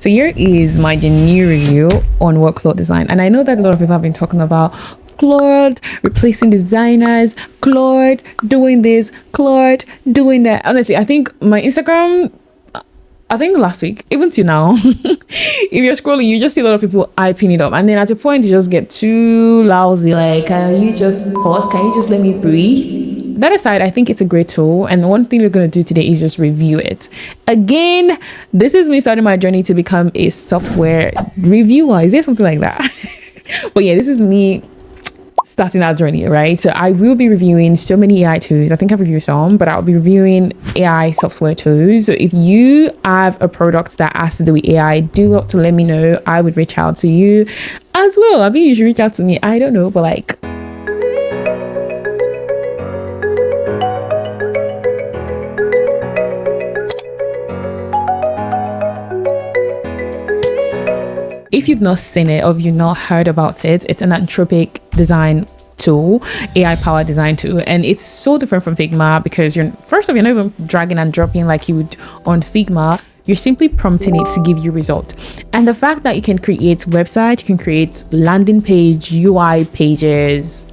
So here is my genuine review on what Claude Design. And I know that a lot of people have been talking about Claude replacing designers, Claude doing this, Claude doing that. Honestly, I think my Instagram, I think last week, even till now, if you're scrolling, you just see a lot of people hyping it up. And then at a point, you just get too lousy. Like, can you just pause? Can you just let me breathe? That aside, I think it's a great tool. And one thing we're going to do today is just review it. Again, this is me starting my journey to become a software reviewer. Is there something like that? But yeah, this is me starting our journey, right? So I will be reviewing so many AI tools. I think I've reviewed some, but I'll be reviewing AI software tools. So if you have a product that has to do with AI, do want to let me know. I would reach out to you as well. I mean, you should reach out to me. I don't know, but like, if you've not seen it or if you've not heard about it, it's an anthropic design tool, AI powered design tool, and it's so different from Figma because you're not even dragging and dropping like you would on Figma. You're simply prompting it to give you result. And the fact that you can create websites, you can create landing page, UI pages,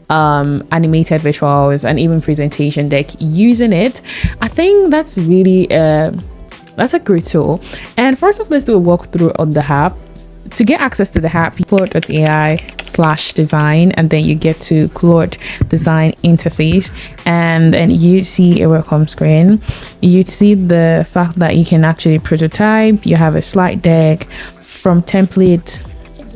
animated visuals, and even presentation deck using it, I think that's really that's a great tool. And first off, let's do a walkthrough on the app. To get access to the app, Claude.ai/design, and then you get to Claude Design interface, and then you see a welcome screen. You see the fact that you can actually prototype, you have a slide deck from template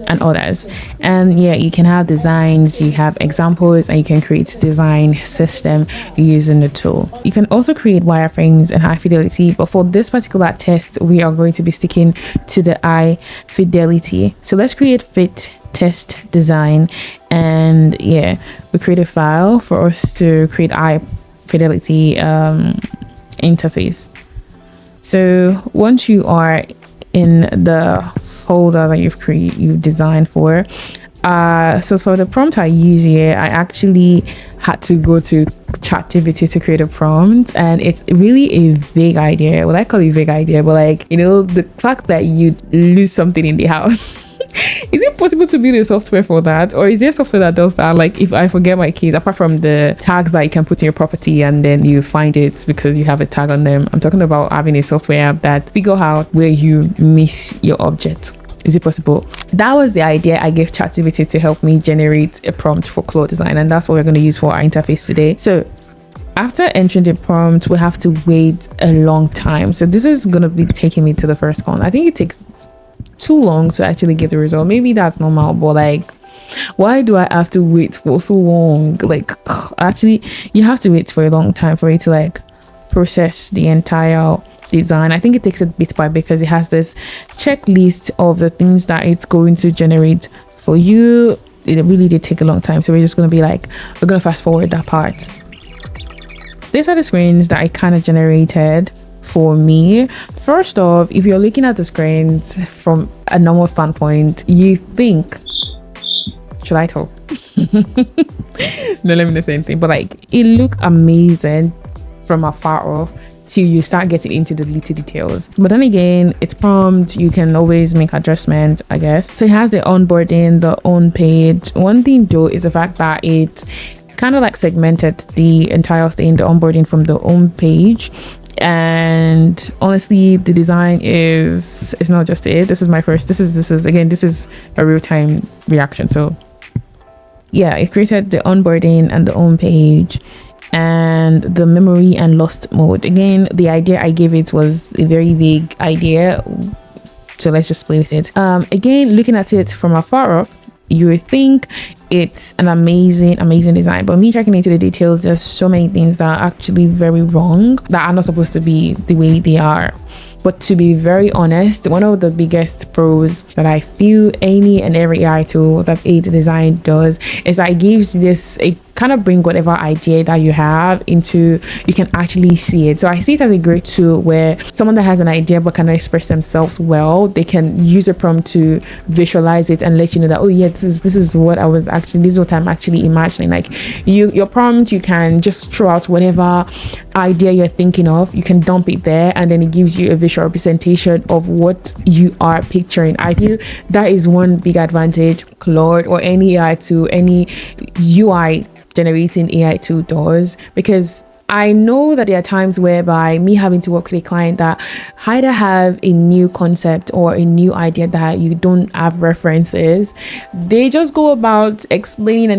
and others, and yeah, you can have designs, you have examples, and you can create design system using the tool. You can also create wireframes and high fidelity, but for this particular test we are going to be sticking to the high fidelity. So let's create fit test design, and yeah, we create a file for us to create high fidelity interface. So once you are in the folder that you've designed for, so for the prompt I use here, I actually had to go to ChatGPT to create a prompt, and it's really a vague idea. Well, I call it a vague idea, but like, you know, the fact that you lose something in the house. Is it possible to build a software for that, or is there software that does that? Like, if I forget my keys, apart from the tags that you can put in your property and then you find it because you have a tag on them, I'm talking about having a software app that figure out where you miss your object. Is it possible? That was the idea I gave ChatGPT to help me generate a prompt for Claude Design, and that's what we're going to use for our interface today. So after entering the prompt, we have to wait a long time. So this is going to be taking me to the first con. I think it takes too long to actually get the result. Maybe that's normal, but like, why do I have to wait for so long? Like, actually, you have to wait for a long time for it to like process the entire design. I think it takes it bit by bit because it has this checklist of the things that it's going to generate for you. It really did take a long time, so we're just going to be like, we're going to fast forward that part. These are the screens that I kind of generated for me. First off, if you're looking at the screens from a normal standpoint, you think, should I talk? No, let me not say anything, but like, it looked amazing from afar off till you start getting into the little details. But then again, it's prompt, you can always make adjustments, I guess. So it has the onboarding, the on page. One thing though is the fact that it kind of like segmented the entire thing, the onboarding from the home page. And honestly, the design is not just it. This is my first, this is a real-time reaction. So yeah, it created the onboarding and the home page and the memory and lost mode. Again, the idea I gave it was a very vague idea, so let's just play with it. Again, looking at it from afar off, you would think it's an amazing design, but me checking into the details, there's so many things that are actually very wrong, that are not supposed to be the way they are. But to be very honest, one of the biggest pros that I feel any and every AI tool that aid design does is that it gives this a kind of bring whatever idea that you have into, you can actually see it. So I see it as a great tool where someone that has an idea but cannot express themselves well, they can use a prompt to visualize it and let you know that, oh yeah, this is what I'm actually imagining. Like your prompt, you can just throw out whatever idea you're thinking of, you can dump it there, and then it gives you a visual representation of what you are picturing. I feel that is one big advantage Claude or any AI tool, any UI generating AI tool does, because I know that there are times whereby me having to work with a client that either have a new concept or a new idea that you don't have references, they just go about explaining,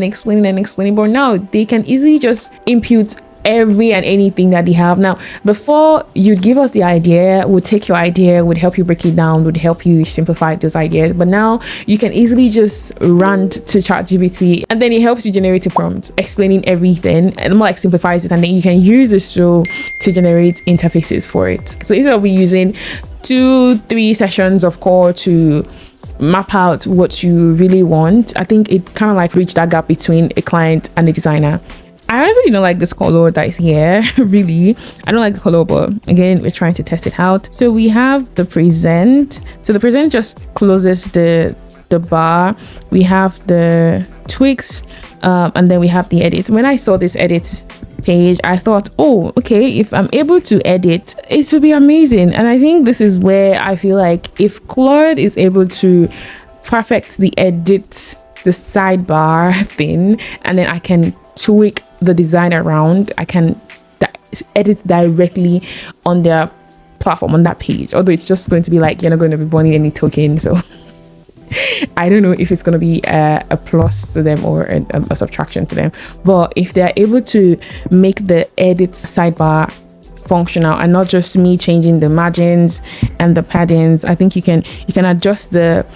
but now they can easily just impute every and anything that they have. Now, before you give us the idea, we'll take your idea, would help you break it down, would help you simplify those ideas, but now you can easily just rant to ChatGPT, and then it helps you generate a prompt explaining everything, and more like simplifies it, and then you can use this tool to generate interfaces for it. So instead of using 2-3 sessions of code to map out what you really want, I think it kind of like bridge that gap between a client and a designer. I honestly don't like this color that is here. Really, I don't like the color, but again, we're trying to test it out. So we have the present. So the present just closes the bar. We have the tweaks, and then we have the edit. When I saw this edit page, I thought, oh, okay, if I'm able to edit, it would be amazing. And I think this is where I feel like if Claude is able to perfect the edit, the sidebar thing, and then I can tweak the design around, I can edit directly on their platform, on that page, although it's just going to be like, you're not going to be burning any token, so I don't know if it's going to be a plus to them or a subtraction to them. But if they're able to make the edit sidebar functional and not just me changing the margins and the paddings, I think you can adjust the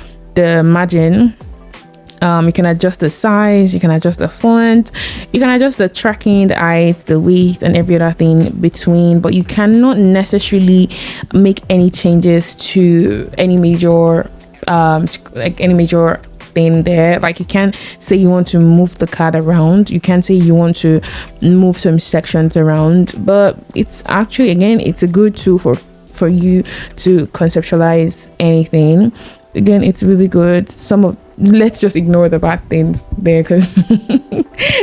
margin. You can adjust the size, you can adjust the font, you can adjust the tracking, the height, the width, and every other thing between, but you cannot necessarily make any changes to any major thing there. Like, you can't say you want to move the card around, you can't say you want to move some sections around, but it's actually, again, it's a good tool for you to conceptualize anything. Again, it's really good. Let's just ignore the bad things there, because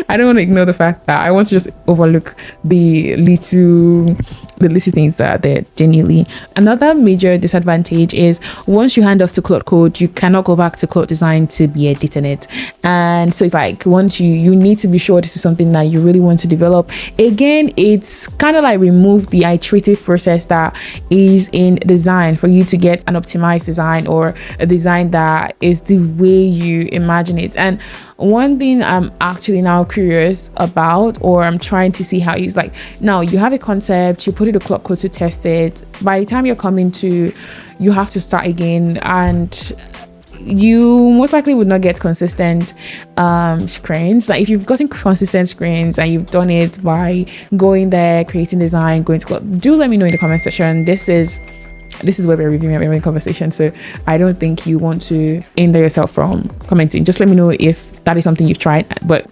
I don't want to ignore the fact that I want to just overlook the little things that are there genuinely. Another major disadvantage is once you hand off to Claude Code, you cannot go back to Claude Design to be editing it. And so it's like, once you need to be sure this is something that you really want to develop. Again, it's kind of like remove the iterative process that is in design for you to get an optimized design, or a design that is the way you imagine it. And one thing I'm actually now curious about, or I'm trying to see how, is like, now you have a concept, you put it to Claude Code to test it. By the time you're coming to, you have to start again, and you most likely would not get consistent screens. Like, if you've gotten consistent screens and you've done it by going there, creating design, going to Claude, do let me know in the comment section. This is where we're reviewing every conversation, so I don't think you want to hinder yourself from commenting. Just let me know if that is something you've tried, but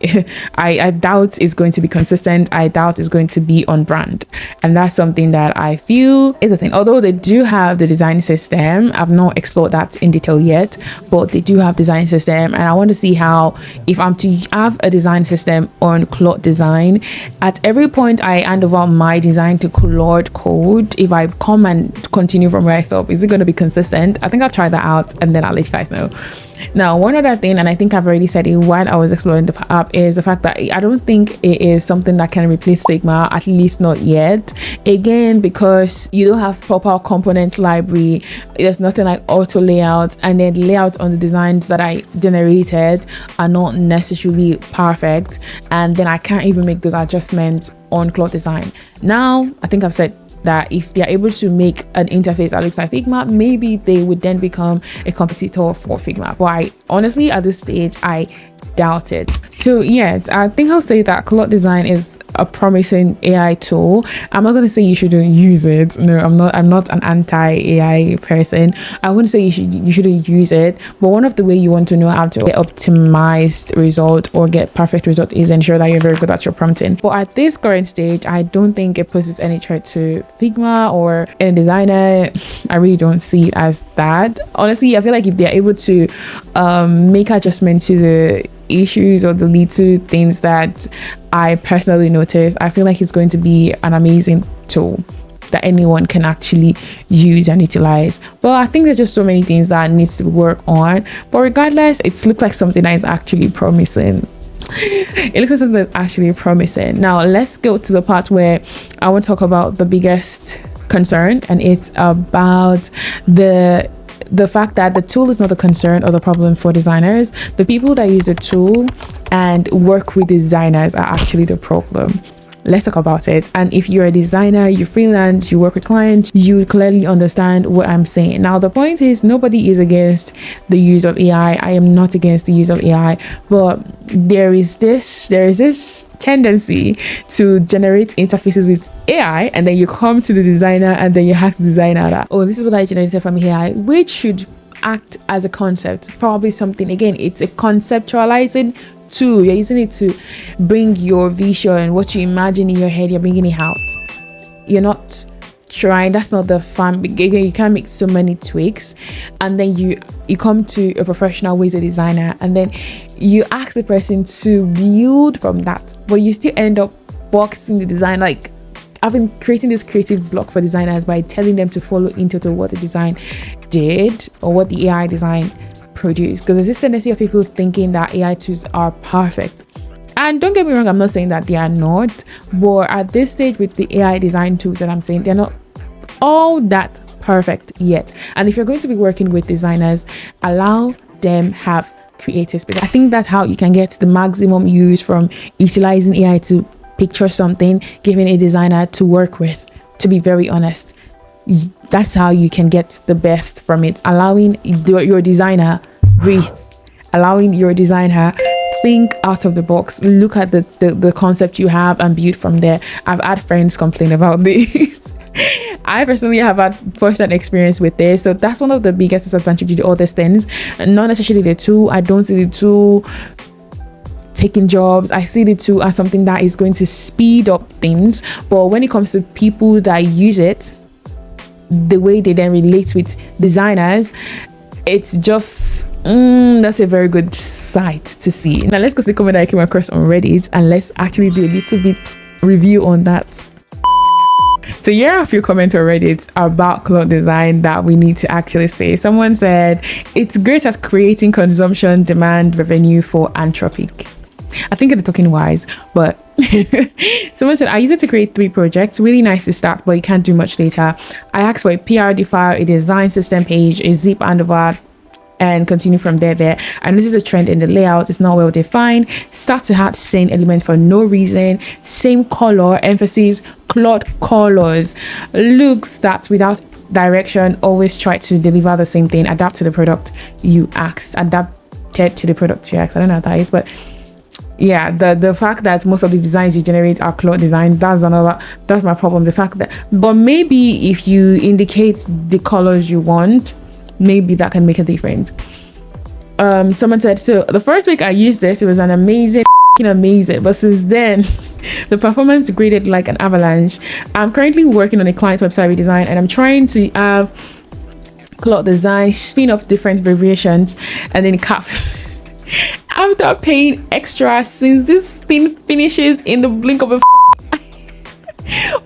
I doubt it's going to be consistent. I doubt it's going to be on brand, and that's something that I feel is a thing. Although they do have the design system, I've not explored that in detail yet, but they do have design system, and I want to see how, if I'm to have a design system on Claude Design, at every point I hand over my design to Claude Code, if I come and continue from where I stop, is it going to be consistent? I think I'll try that out, and then I'll let you guys know. Now, one other thing, and I think I've already said it while I was exploring the app, is the fact that I don't think it is something that can replace Figma, at least not yet. Again, because you don't have proper component library, there's nothing like auto layout, and then layout on the designs that I generated are not necessarily perfect, and then I can't even make those adjustments on Claude Design. Now, I think I've said that if they're able to make an interface that looks like Figma, maybe they would then become a competitor for Figma. But honestly, at this stage, I doubt it. So yes, I think I'll say that Claude Design is a promising AI tool. I'm not going to say you shouldn't use it. No, I'm not an anti-AI person. I wouldn't say you shouldn't use it, but one of the way you want to know how to get optimized result or get perfect result is ensure that you're very good at your prompting. But at this current stage, I don't think it poses any threat to Figma or any designer. I really don't see it as that. Honestly, I feel like if they're able to make adjustments to the issues or the little things that I personally noticed, I feel like it's going to be an amazing tool that anyone can actually use and utilize. But I think there's just so many things that needs to work on. But regardless, it looks like something that is actually promising. It looks like something that's actually promising. Now let's go to the part where I want to talk about the biggest concern, and it's about the fact that the tool is not the concern or the problem for designers. The people that use the tool and work with designers are actually the problem. Let's talk about it. And if you're a designer, you freelance, you work with clients, you clearly understand what I'm saying. Now the point is, nobody is against the use of AI. I am not against the use of AI, but there is this tendency to generate interfaces with AI, and then you come to the designer and then you ask the designer that, oh, this is what I generated from AI, which should act as a concept, probably something, again, it's a conceptualizing tool. You're using it to bring your vision, what you imagine in your head, you're bringing it out. You're not trying, that's not the fun. Again, you can't make so many tweaks, and then you come to a professional who is a designer, and then you ask the person to build from that, but you still end up boxing the design, like creating this creative block for designers by telling them to follow into what the design did or what the AI design produced. Because there's this tendency of people thinking that AI tools are perfect, and don't get me wrong, I'm not saying that they are not, but at this stage with the AI design tools that I'm saying, they're not all that perfect yet. And if you're going to be working with designers, allow them have creative space. I think that's how you can get the maximum use from utilizing AI to picture something, giving a designer to work with. To be very honest, that's how you can get the best from it. Allowing your designer breathe, allowing your designer think out of the box, look at the concept you have and build from there. I've had friends complain about this. I personally have had first-hand experience with this, so that's one of the biggest disadvantages to all these things. Not necessarily the tool. I don't see the tool taking jobs. I see the tool as something that is going to speed up things, but when it comes to people that use it, the way they then relate with designers, it's just that's a very good sight to see. Now let's go to the comment that I came across on Reddit, and let's actually do a little bit review on that. So here are a few comments on Reddit about Claude Design that we need to actually say. Someone said, it's great at creating consumption, demand, revenue for Anthropic. I think they're talking wise, but someone said, I use it to create 3 projects. Really nice to start, but you can't do much later. I asked for a PRD file, a design system page, a zip handover, and continue from there. I noticed a trend in the layout. It's not well defined. Start to add same element for no reason. Same color, emphasis, Claude colors. Looks that without direction, always try to deliver the same thing. Adapt to the product you asked. Adapted to the product you asked. I don't know what that is, but yeah, the fact that most of the designs you generate are Claude Design, that's my problem. The fact that, but maybe if you indicate the colors you want, maybe that can make a difference. Someone said, so the first week I used this, it was an amazing, but since then the performance degraded like an avalanche. I'm currently working on a client website redesign, and I'm trying to have Claude Design spin up different variations and then caps. After paying extra, since this thing finishes in the blink of a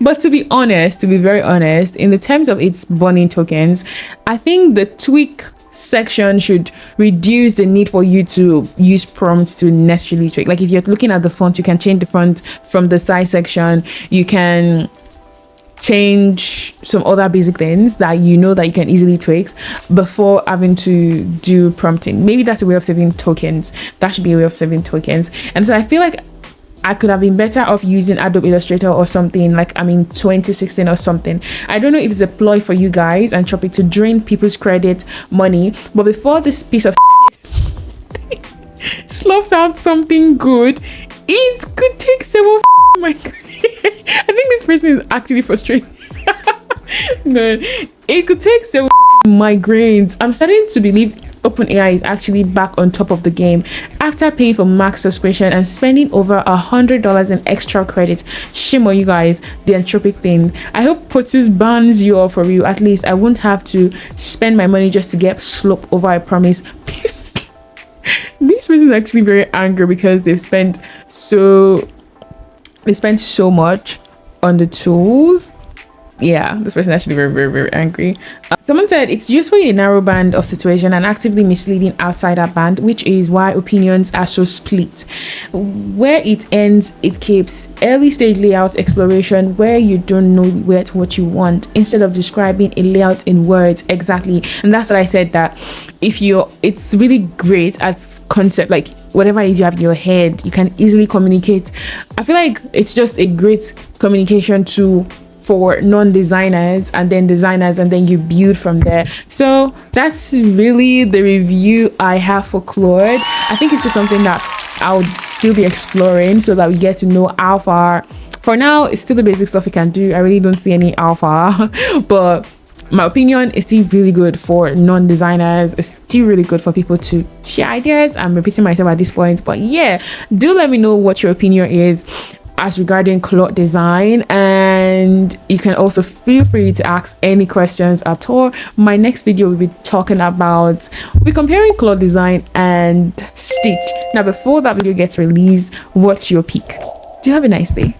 but to be very honest, in the terms of its burning tokens, I think the tweak section should reduce the need for you to use prompts to necessarily tweak. Like if you're looking at the font, you can change the font from the size section. You can change some other basic things that you know that you can easily tweak before having to do prompting. Maybe that's a way of saving tokens. That should be a way of saving tokens. And so I feel like I could have been better off using Adobe Illustrator or something, like 2016 or something. I don't know if it's a ploy for you guys and Anthropic to drain people's credit money, but before this piece of slops out something good, it could take several Oh my god. I think this person is actually frustrated. No, it could take so migraines. I'm starting to believe OpenAI is actually back on top of the game after paying for max subscription and spending over $100 in extra credits. Shame on you guys, the Anthropic thing. I hope POTUS bans you all for real. At least I won't have to spend my money just to get slope over, I promise. This person is actually very angry because they've spent so much on the tools. Yeah, this person is actually very angry. Someone said it's useful in a narrow band of situation and actively misleading outside that band, which is why opinions are so split. Where it ends, it keeps early stage layout exploration where you don't know what you want instead of describing a layout in words. Exactly. And that's what I said, that it's really great at concept, like whatever it is you have in your head, you can easily communicate. I feel like it's just a great communication tool for non-designers and then designers, and then you build from there. So that's really the review I have for Claude. I think it's just something that I'll still be exploring so that we get to know how far. For now, it's still the basic stuff we can do. I really don't see any alpha, but my opinion is still really good for non-designers. It's still really good for people to share ideas. I'm repeating myself at this point, but yeah, do let me know what your opinion is as regarding Claude Design, and you can also feel free to ask any questions at all. My next video will be comparing Claude Design and Stitch. Now before that video gets released, what's your pick? Do have a nice day.